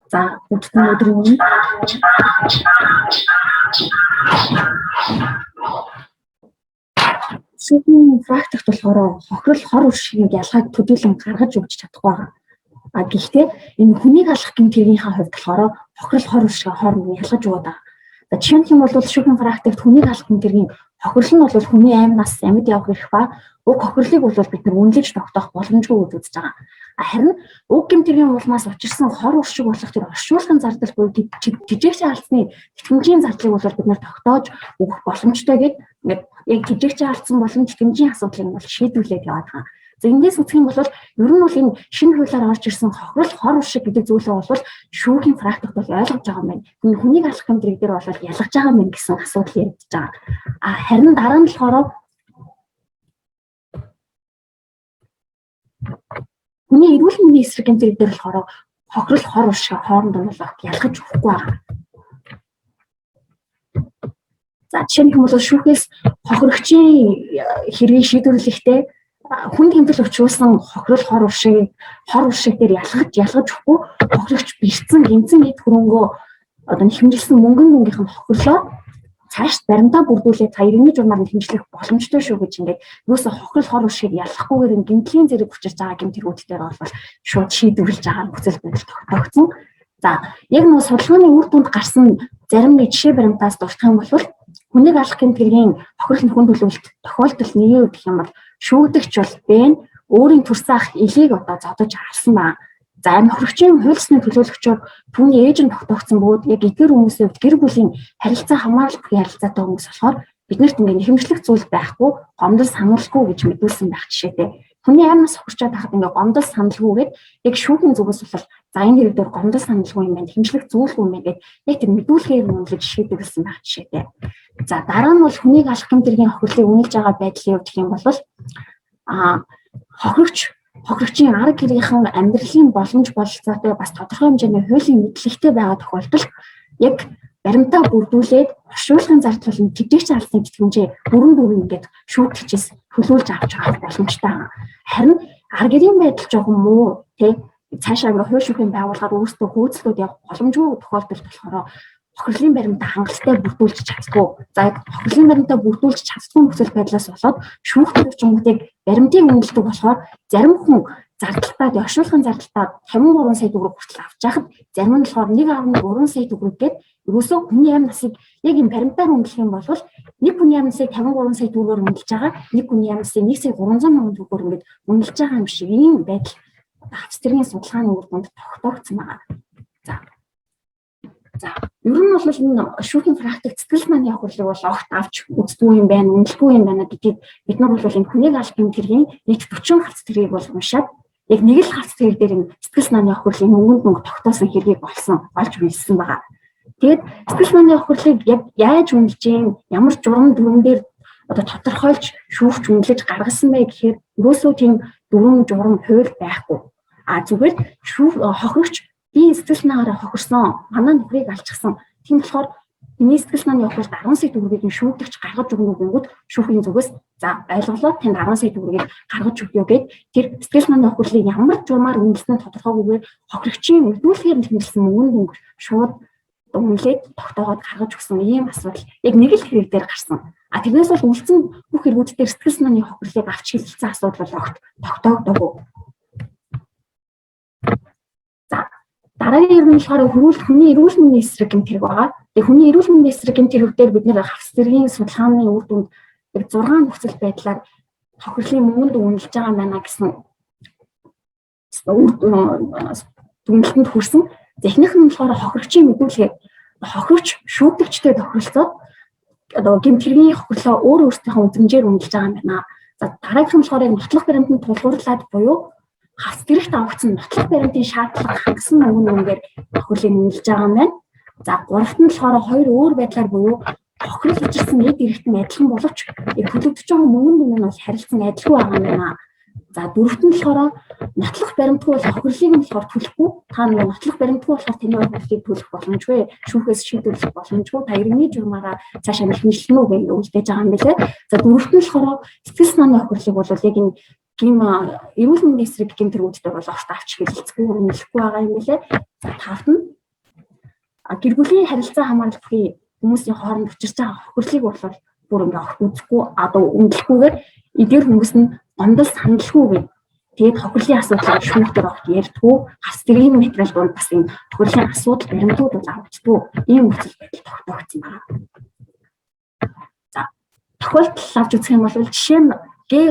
За бүгдний өдрийн шүүхийн практикт болохоор хохирол хор уршигыг ялгааг төдийлөн гаргаж өгч чадахгүй байгаа. А гэхдээ энэ хүнийг алах гэмтэрийнхээ хувьд болохоор хохирол хор уршиг хооронд ялгаж өгöd байгаа. За жишээлх юм бол шүүхийн практикт хүнийг алах гэмтэргийн хохирол нь бол хүний аймнаас амьд явах эрх ба уг хохирлыг бол бид нар үнэлж тогтоох боломжгүй үзэж байгаа. Харин уг гэмтэргийн улмаас учирсан хор уршиг болох тэр оршуулгын зардал буюу жижигчийн алдсны тэтгэмжийн зардлыг бол бид нар тогтоож өгөх боломжтой гэдэг яг жижигчийн алдсан болон тэтгэмжийн асуудлыг бол шийдвэрлээд яваад байгаа. За эндээс үзэх юм бол ер нь бол энэ шинэ хуулиар орж ирсэн хохирол хор уршиг гэдэг зүйлээ бол шүүхийн практикт бол ойлгож байгаа юм байна. Энэ хүнийг алах гэмтрийг дээр бол ялгаж байгаа юм гэсэн асуудал ярьж байгаа. Харин дараа нь болохоор хүний эрүүл мэндийн эсрэг гэмтрийг дээр болохоор хохирол хор уршиг хооронд нь бол ялгаж өгөхгүй байгаа. За жишээлх юм бол шүүхээс хохирогчийн хэргийг шийдвэрлэхдээ хүнд гэмтэл учруулсан хохирол хор уршиг дээр ялгаж өгөхгүй хохирогч бэрцэн гэмцэн эд хөрөнгөө одоо хэмжилсэн мөнгөнийхэн хохирлоо цааш баримтаа бүрдүүлээд иргэний журмаар нь хэмжлэх боломжтой шүү гэж ингээд юусо хохирол хор уршиг ялахгүйгээр гэмтлийн зэрэг учирч байгаа гэмтэрүүд дээр бол шууд шийдвэрлэж байгаа нөхцөл байдал тогтоогдсон. За яг нэг судалгааны үр дүнд гарсан зарим нэг жишээ баримтаас дурдах юм бол хүнийг алах гэмтэргийн хохирол хүнд төлөвлөлт тохиолдол нэгээ өгөх юм бол шүүгдэгч бол бэн өөрийн төрсөн ах элийг одоо зодож харсан байна. За амь хохирогчийн хуульсны төлөөлөгчөөр түүний ээж нь тогтоогдсон бөгөөд яг эдгээр хүмүүсийн хувьд гэр бүлийн харилцаа хамаарал бүхий харилцаатай хүмүүс болохоор биднэрт ингээд нэхэмжлэх зүйл байхгүй гомдол сануулгүй гэж мэдүүлсэн байх жишээтэй. Хүний амнаас хохирчаад байхад ингээд гомдол саналгүйгээд яг шүүхийн зүгээс бол за энэ хэрэг дээр гомдол саналгүй юм байна нэхэмжлэх зүйлгүй юм байна гэдэг яг тэр мэдүүлгээр үнэлж шийдвэрлсэн байх жишээтэй. За дараа нь бол хүнийг алах гэмтэргийн хохирлыг үнэлж байгаа байдлын хувьд гэх юм бол хохирогчийн арга гэрийнхэн амьдралын боломж бололцоотой бас тодорхой хэмжээний хуулийн мэдлэгтэй байгаа тохиолдолд яг баримтаа бүрдүүлээд оршуулгын зардал болон жижигч алдсан тэтгэмжээ бүрэн ингээд шүүгчээс төлөөлж авч байгаа боломжтой. Харин арга гэрийн байдал жоохон муу тий цаашаа хууль шүүхийн байгууллагаар өөрсдөө хөөцлүүд явах боломжгүй тохиолдолд болохоор хохирлын баримтаа хангалттай бүрдүүлж чаддгүй. За хохирлын баримтаа бүрдүүлж чаддгүй нөхцөл байдлаас болоод шүүхтэр чимгтийг баримтын үнэлдэг болохоор зарим хүн зардалтаа оршуулгын зардалтаа 53 сая төгрөг хүртэл авч яхад зарим нь болохоор 1.3 сая төгрөг гээд ерөөсөө хүний амь насыг яг энэ баримтаар үнэлэх юм бол нэг хүний амь насыг 53 сая төгрөгөөр үнэлж байгаа нэг хүний амь насыг 1 сая 300 мянган төгрөгөөр ингээд үнэлж байгаа юм шиг ийм байдал австрийн судалгааны үр дүнд тогтоогдсон байна. За ер нь бол энэ шүүхийн практик сэтгэл санааны хохирлыг бол огт авч үзтгүй юм байна, үнэлэхгүй юм байна гэдгийг бид нар бол энэ хүнийг алах гэмтэргийн нийт 40 харц тэргийг бол уншаад яг нэг л харц тэрэг дээр энэ сэтгэл санааны хохирлын мөнгөнд тогтоосон хэргийг олж билсэн байгаа. Тэгээд сэтгэл санааны хохирлыг яг яаж үнэлж юм, ямар журам дүрм дээр одоо тодорхойлж шүүгч үнэлж гаргасан бэ гэхээр ерөөсөө тийм дүрм журам хууль байхгүй. Зүгээр хохирогч би сэтгэл санаагаар хохирсон манай нөхрийг алчихсан. Тийм болохоор миний сэтгэл санааны хохирлд 10 сая төгрөгийг шүүгдэгч гаргаж өгнө гэнгүүт шүүхийн зүгээс за ойлголоо танд 10 сая төгрөгийг гаргаж өгье гэд тэр сэтгэл санааны хохирлыг ямар журмаар үнэлснээ тодорхойгүйгээр хохирогчийн мэдүүлгээр хэмжилсэн мөнгөнд шууд үнэлээд тогтоогоод гаргаж өгсөн ийм асуудал яг нэг л хэрэг дээр гарсан. Тэрнээс бол үлдсэн бүх хэрэгүүд дээр сэтгэл санааны хохирлыг авч хэлэлцсэн асуудал бол огт тогтоогдоогүй. Дараагийн юм болохоор хүний эрүүл мэндийн эсрэг гэмтэрэг байгаа. Тэгээ хүний эрүүл мэндийн эсрэг гэмтэрэг дээр бид нэр австрийн судалгааны үр дүнд яг 6 нөхцөл байдлаар хохирлын мөнгөнд үнэлж байгаа байна гэсэн дүгнэлтэнд хүрсэн. Эхнийх нь болохоор хохирогчийн мэдүүлгээ хохирогч шүүгдэгчтэй тохиролцоод одоо гэмтэргийн хохирлоо өөртөөхөө үзмжээр үнэлж байгаа юм байна. За дараагийнх нь болохоор нотлох баримтанд тулгуурлаад буюу хавц гэрэгт авагдсан нотлох баримтын шаардлага хангасан мөнгөөр хохирлыг үнэлж байгаа юм байна. За гуравт нь болохоор хоёр өөр байдлаар буюу хохирол учирсан эд эрэгтэн адилхан боловч төлөгдөж байгаа мөнгөнд нь бол харилцан адилгүй байгаа юм байна. За дөрөвт нь болохоор нотлох баримтгүй бол хохирлыг нь болохоор төлөхгүй. Та нэг нотлох баримтгүй болохоор таны хохирлыг төлөх боломжгүй. Шүүхээс шийдвэрлэх боломжгүй. Та иргэний журмаараа цаашаа нөхөрлөнө гэж үлдээж байгаа юм билээ. За дөрөвт нь болохоор сэтгэл санааны хохирлыг бол яг энэ тийм эрүүл мэндийн эсрэг гэмтэрүүдтэй бол огт авч хэлэлцэхгүй үнэлэхгүй байгаа юм билээ. За тавт нь Гэр бүлийн харилцаа хамгаалалтын хүмүүсийн хооронд учирч байгаа хохирлыг бол бүр ингээ огт үзэхгүй одоо үнэлэхгүйгээр эдгээр хүмүүс нь гомдол сандалгүй гэдэг. Тэгээд хохирлын асуудлыг шүүхтэр огт ярьдгүй. Хас тэргийн материал донд бас энэ хохирлын асуудал баримтууд бол авчдгүй. Ийм нөхцөл байдал тогтоогдсон байна. За тохиолдол авч үзэх юм бол жишээ нь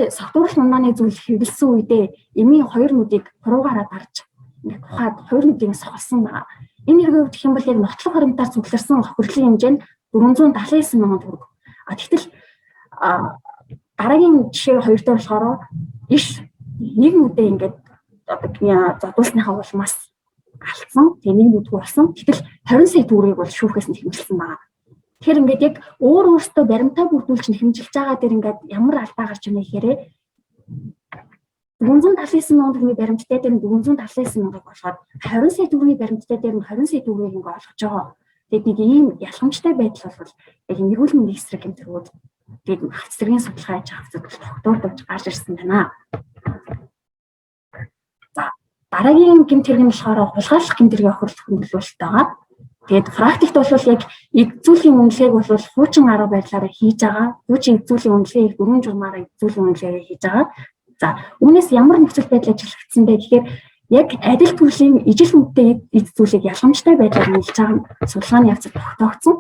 согтууруулах ундааны зүйл хэрэгэлсэн үедээ эмийн хоёр нүдийг хуруугаараа дарж ингээ тухайд хоёр нүдийг сохолсон байна. Энэ хэрэг гэх юм бол яг нотлох харамтаар цугларсан хохирлын хэмжээ нь 479 мянган төгрөг. Тэгтэл дараагийн жишээ хоёр дээр болохоор иш нэг нүдээ ингээд одоо зодуулсныхаа улмаас алдсан. Тэгээ нэг нүдгүй болсон. Гэтэл 20 сая төгрөгийг бол шүүхээс нь хэмжилсэн байна. Тэгэхээр ингээд яг өөртөө баримтаа бүрдүүлж хэмжилж байгаа дээр ингээд ямар алдаа гарч ирнэ гэхээр 479 мянган төгрөгийн баримттай дээр нь 479 мянгаыг болгоод 20 сая төгрөгийн баримттай дээр нь 20 сая төгрөгийг ингээд олгож байгаа. Тэгээд нэг ийм ялгамжтай байдал бол яг эрүүл мэндийн эсрэг гэмтэргүүд тэгээд хац зэргийн судалгаа хийж байгаа зүйл тогтоогдож гарч ирсэн байна. За дараагийн гэмтэрэг нь болохоор хулгайлах гэмтэргийн охирлох хөндлөлт байгаа. Тэгээд практикт бол яг эзүүлийн үнэлгээг бол хуучин арга байдлаараа хийж байгаа. Хуучин эзүүлийн үнэлгээг 4 журмаараа эзүүлийн үнэлгээ хийж байгаа. За үүнээс ямар нөхцөл байдал ажиллагдсан бэ гэхээр яг адил төрлийн ижил хүнтэй эд зүйлийг ялгамжтай байдлаар нийлж байгаа судалгааны явцад тогтоогдсон.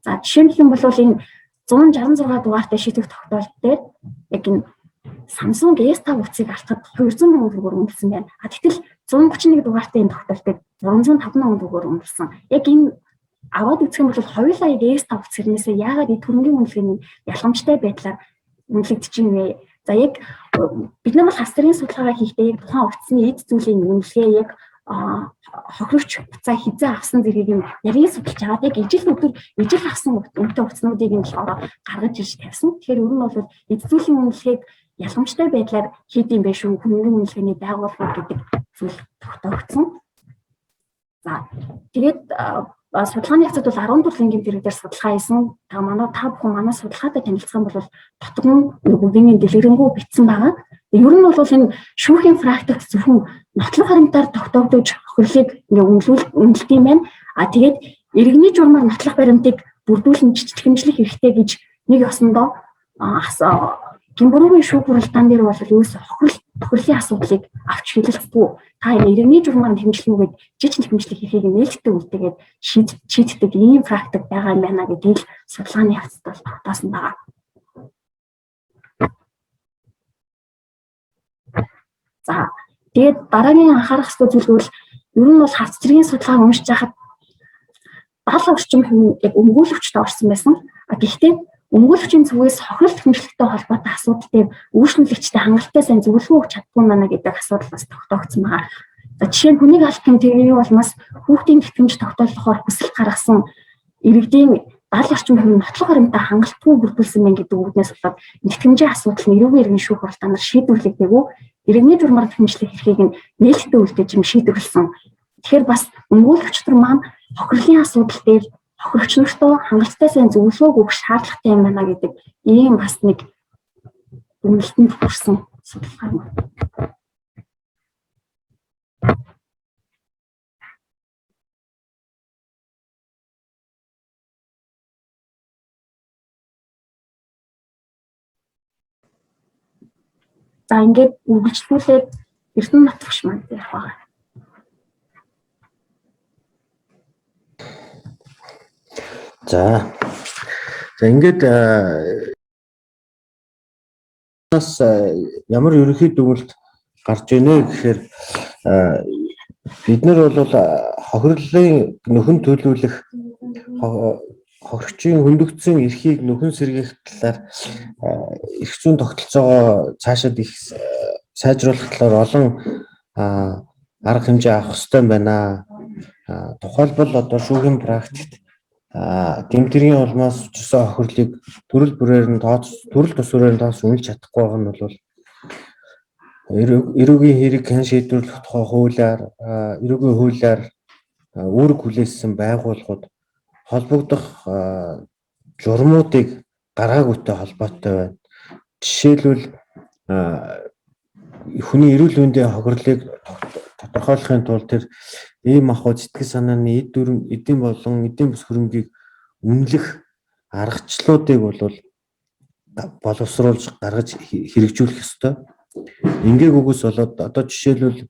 За жишээлх юм бол энэ 166 дугаартай шийдвэр тогтоолт дээр яг энэ Samsung S5 утсыг алдахад 200 мянган төгрөгөөр үнэлсэн байна. Гэтэл 131 дугаартай энэ тогтоолтыг 305 мянган төгрөгөөр үнэлсэн. Яг энэ аваад үзэх юм бол хоёулаа яг S5 утас хэрнээсээ яагаад энэ төрөнгийн үнэлгээний ялгамжтай байдлаар үнэлэгдэж юм бэ? За яг бид нар бол хас тэргийн судалгаагаа хийхдээ яг тухайн утасны эд зүйлийн үнэлгээ яг хохирогч буцаа хизээ авсан зэргийг юм яриг судалж аваад яг ижил авсан үнэтэй утаснуудыг нь болохоор гаргаж ирж тавьсан. Тэгэхээр өөр нь бол эд зүйлийн үнэлгээг ялгамжтай байдлаар хийдэм байх шүү. Хүмүүний үнэлгээний байгууллагууд гэдэг зүйл тогтоогдсон. За тэгээд судалгааны явцад бол 14 гэмтэрэг дээр судалгаа хийсэн. Та бүхэн манай судалгаатай танилцсан бол дотгон бүгдийн дэлгэрэнгүй бичсэн байгаа. Ер нь бол энэ шүүхийн практик зөвхөн нотлох харамтаар тогтоогдож хохирлыг ингээ үнэлт юм байна. Тэгээд иргэний журмаар нотлох баримтыг бүрдүүлэн хэмжлэх хэрэгтэй гэж нэг ёсондоо Гэмбүргийн шүүх хуралдаан дээр бол ерөөсө хохирлын асуудлыг авч хэлэлцдэг. Та энэ иргэний журмаар хэмжлэхүүгээд жижиг хэмжлэх эрхийг нээлттэй үлдээгээд шийддэг ийм практик байгаа юм байна гэдгийг судалгааны явцад бол тогтоосон байгаа. За тэгээд дараагийн анхаарах ёстой зүйл бол ер нь бол хац зэргийн судалгааг уншиж байхад 70 орчим хүн яг өмгөөлөгчтэй орсон байсан. Гэхдээ өмгөөлөгчийн зүгээс хохирол хэмжлэгтэй холбоотой асуудал дээр үйлчлүүлэгчтэй хангалттай сайн зөвлөгөө өгч чаддгүй мана гэдэг асуудал бас тогтоогдсон байгаа. За жишээ нь хүний галт гэмтэргийн улмаас хүүхдийн тэтгэмж тогтоолохоор хүсэлт гаргасан иргэдийн 70 орчим хүн нотлох харамтаа хангалтгүй бүрдүүлсэн мэн гэдэг үгнээс болоод тэтгэмжийн асуудал нь эрүүгийн иргэн шүүх хуралдаанаар шийдвэрлэгдээгүй иргэний журмаар хэмжлэх эрхийг нь нээлттэй үлдээж шийдвэрлсэн. Тэгэхээр бас өмгөөлөгч нар маань хохирлын асуудал дээр хохирогч нартаа хангалттай сайн зөвлөгөө өгөх шаардлагатай юм байна гэдэг ийм бас нэг үнэлтэнд хүрсэн судалгаа юм. За ингээд үргэлжлүүлээд Эрдэнэ Батбагш маань ярих байгаа. За ингээд ямар ерөнхий дүгнэлт гарч ийнэ гэхээр бид нар бол хохирлын нөхөн төлөвлөх хохирогчийн хөндөгдсөн эрхийг нөхөн сэргээх талаар эрх зүйн тогтолцоогоо цаашаад их сайжруулах талаар олон арга хэмжээ авах хэрэгтэй байна. Тухайлбал одоо шүүхийн практикт гэмтэргийн улмаас учирсан хохирлыг төрөл тусвараар нь тооцож үнэлж чадахгүй байгаа нь бол эрүүгийн хэрэг хэн шийдвэрлэх тухай хуулиар эрүүгийн хуулиар үүрэг хүлээсэн байгууллагууд холбогдох журмуудыг гаргаагүйтэй холбоотой байна. Жишээлбэл хүний эрүүл мэндийн хохирлыг тодорхойлохын тулд тэр бие махбод сэтгэл санааны эдийн болон эдийн бүс хөрөнгийг үнэлэх аргачлалуудыг бол боловсруулж гаргаж хэрэгжүүлэх ёстой. Ингээгүйгээс болоод одоо жишээлбэл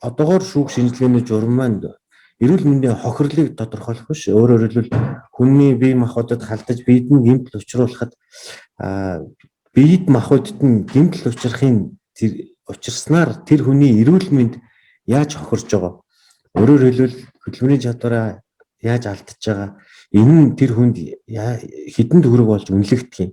одоогоор шүүх шинжилгээний журам маань эрүүл мэндийн хохирлыг тодорхойлох биш. Өөрөөр хэлбэл хүний бие махбодод халдаж биед нь гэмтэл учруулахад биед махбодод нь гэмтэл учирснаар тэр хүний эрүүл мэнд яаж хохирж байгаа. Өөрөөр хэлбэл хөдөлмөрийн чадвараа яаж алдчихж байгаа. Энэ нь тэр хүнд хэдэн төгрөг болж үнэлэгдэх юм.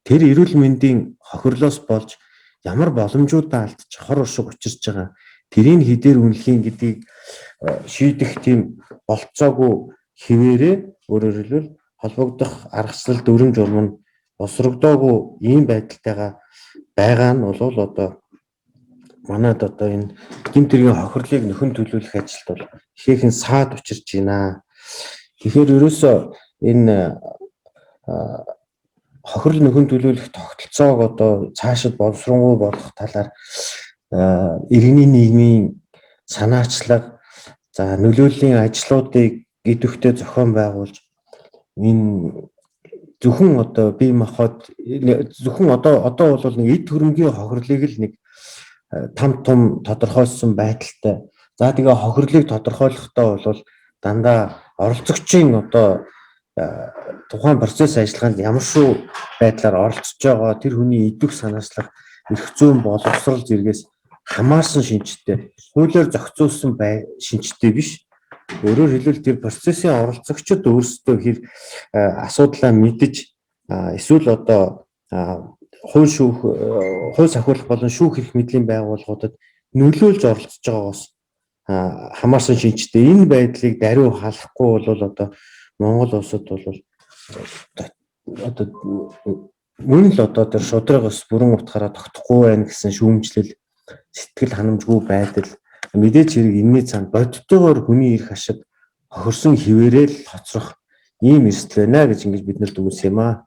Тэр эрүүл мэндийн хохирлоос болж ямар боломжуудаа алдчих хор уршиг учирч байгаа. Тэрийг хэдээр үнэлхийн гэдгийг шийдэх тийм болцоогүй хിവэрээ өөрөөр хэлбэл холбогдох аргачлал дүрм журам нь босрогдоогүй ийм байдалтайгаа байгаа нь бол одоо манайд одоо энэ гэмт хэргийн хохирлыг нөхөн төлөвлөх ажилд бол ихээхэн саад учирч байна. Тэгэхээр ерөөсөө энэ хохирол нөхөн төлөвлөх тогтолцоог одоо цаашид боловсронгуй болох талаар иргэний нийгмийн санаачлаг за нөлөөллийн ажлуудыг идэвхтэй зохион байгуулж энэ зөвхөн одоо бие махбод зөвхөн одоо бол нэг эд хөрөнгийн хохирлыг л нэг там том тодорхойлсон байдалтай. За тэгээ хохирлыг тодорхойлохдоо бол дандаа оролцогчийн одоо тухайн процесс ажиллагаанд ямар шүү байдлаар оролцож байгаа тэр хүний идэвх санаачлах эрх зүйн боловсрол зэргээс хамаарсан шинжтэй хуулиар зохицуулсан шинжтэй биш. Өөрөөр хэлбэл тэр процессын оролцогчид өөрсдөө хэр асуудлаа мэдж эсвэл одоо хууль сахиулах болон шүүх эрх мэдлийн байгууллагуудад нөлөөлж оролцож байгаагаас хамаарсан шинжтэй энэ байдлыг даруй халахгүй бол одоо Монгол улсад бол одоо мөн л одоо тэр шудрагс бүрэн утгаараа тогтохгүй байх гэсэн шүүмжлэл сэтгэл ханамжгүй байдал мэдээж хэрэг энэний цаана бодтойгоор хүний эрх ашиг хохирсон хിവэрэл хоцрох ийм эрсдэл байна гэж ингэж бид нарт үгүйс юм аа.